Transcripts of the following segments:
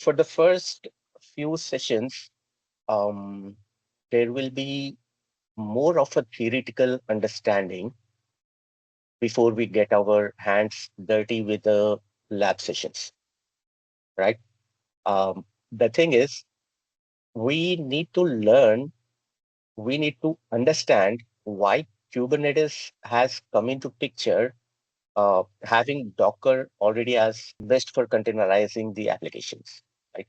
for the first few sessions, there will be more of a theoretical understanding before we get our hands dirty with the lab sessions, right? The thing is, we need to learn, we need to understand why Kubernetes has come into picture, having Docker already as best for containerizing the applications, right?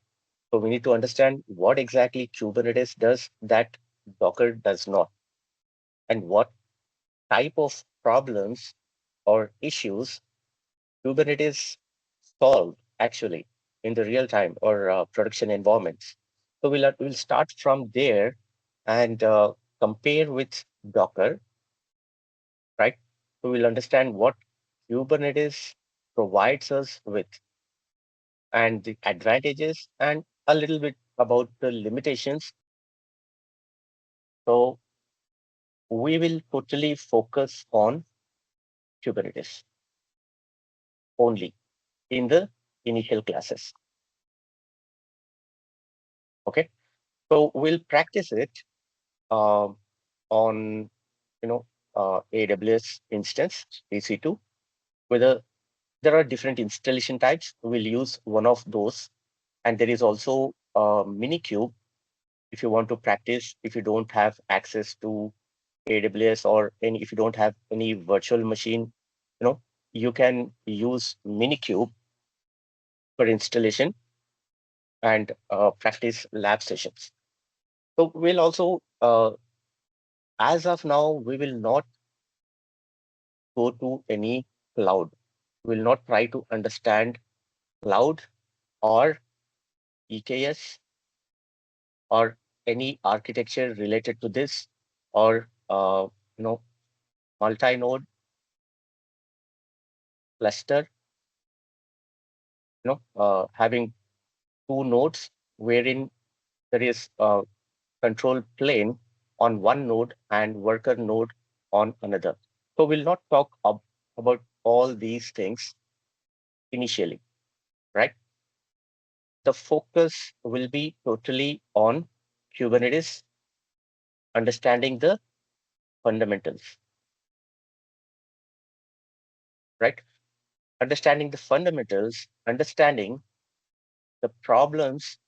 So we need to understand what exactly Kubernetes does that Docker does not, and what type of problems or issues Kubernetes solve actually in the real time or production environments. So we'll start from there and compare with Docker, right? So we'll understand what Kubernetes provides us with and the advantages and a little bit about the limitations. So we will totally focus on Kubernetes only in the initial classes. Okay, so we'll practice it on AWS instance EC2. Whether there are different installation types, we'll use one of those, and there is also Minikube if you want to practice. If you don't have access to AWS or if you don't have any virtual machine, you can use Minikube for installation and practice lab sessions. So we'll also, as of now, we will not go to any cloud. We'll not try to understand cloud or EKS or any architecture related to this, or multi-node cluster, having two nodes wherein there is a control plane on one node and worker node on another. So we'll not talk about all these things initially, right? The focus will be totally on Kubernetes, understanding the fundamentals, right? Understanding the fundamentals, understanding the problems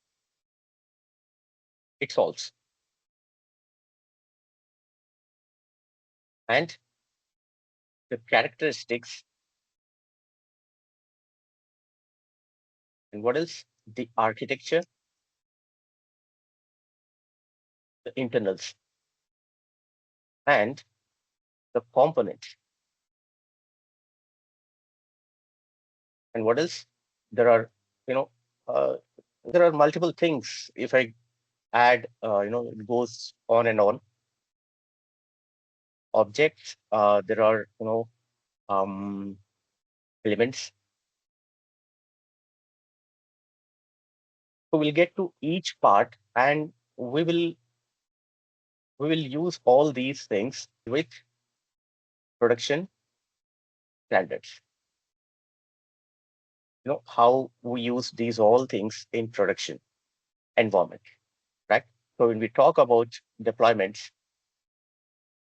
it solves, and the characteristics, and what else? The architecture, the internals, and the components. And what else? There are, you know, uh, there are multiple things. If I add, it goes on and on. Objects, there are, elements. So we'll get to each part, and we will use all these things with production standards. How we use these all things in production environment, right? So when we talk about deployments,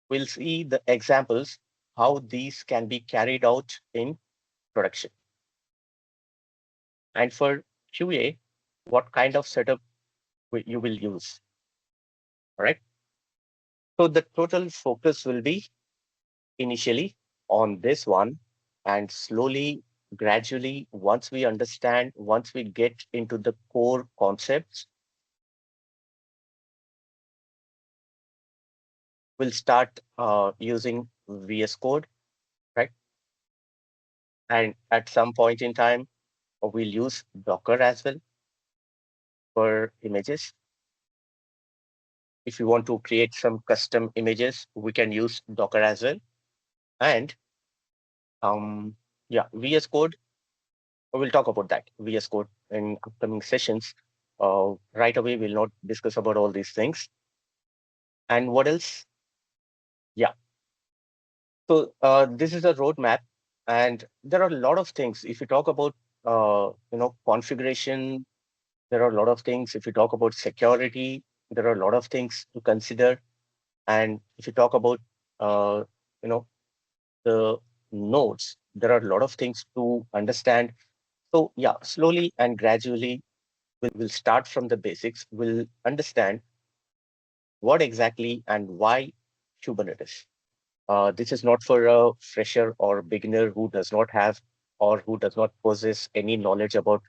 we'll see the examples how these can be carried out in production. And for QA, what kind of setup you will use. All right. So the total focus will be initially on this one, and slowly, gradually, once we understand, once we get into the core concepts, we'll start using VS Code, right? And at some point in time, we'll use Docker as well for images. If you want to create some custom images, we can use Docker as well. And VS Code, we'll talk about that, VS Code, in upcoming sessions. Right away, we'll not discuss about all these things. And what else? Yeah. So this is a roadmap, and there are a lot of things. If you talk about configuration, there are a lot of things. If you talk about security, there are a lot of things to consider. And if you talk about, uh, you know, the nodes, there are a lot of things to understand. So yeah, slowly and gradually, we'll start from the basics. We'll understand what exactly and why Kubernetes. This is not for a fresher or beginner who does not have or who does not possess any knowledge about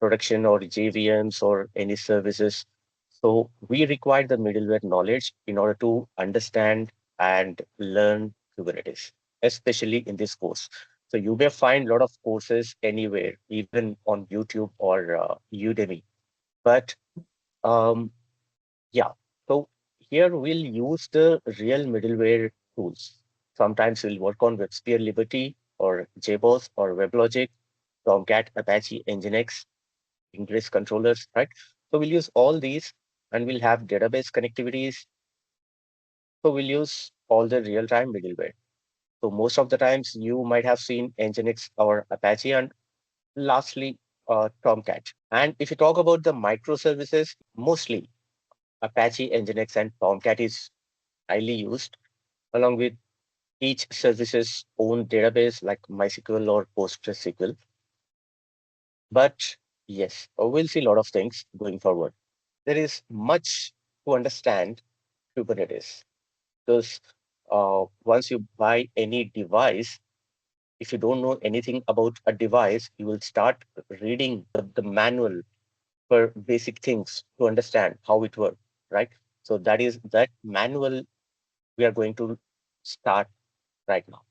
production or JVMs or any services. So we require the middleware knowledge in order to understand and learn Kubernetes, especially in this course. So you may find a lot of courses anywhere, even on YouTube or Udemy. But um, yeah, so here we'll use the real middleware tools. Sometimes we'll work on WebSphere Liberty or JBoss or WebLogic, Tomcat, Apache, Nginx, Ingress controllers, right? So we'll use all these and we'll have database connectivities. So we'll use all the real-time middleware. So most of the times you might have seen Nginx or Apache and lastly, Tomcat. And if you talk about the microservices, mostly Apache, Nginx, and Tomcat is highly used along with each service's own database like MySQL or PostgreSQL. But yes, we'll see a lot of things going forward. There is much to understand Kubernetes because once you buy any device, if you don't know anything about a device, you will start reading the manual for basic things to understand how it works, right? So that is that manual we are going to start right now.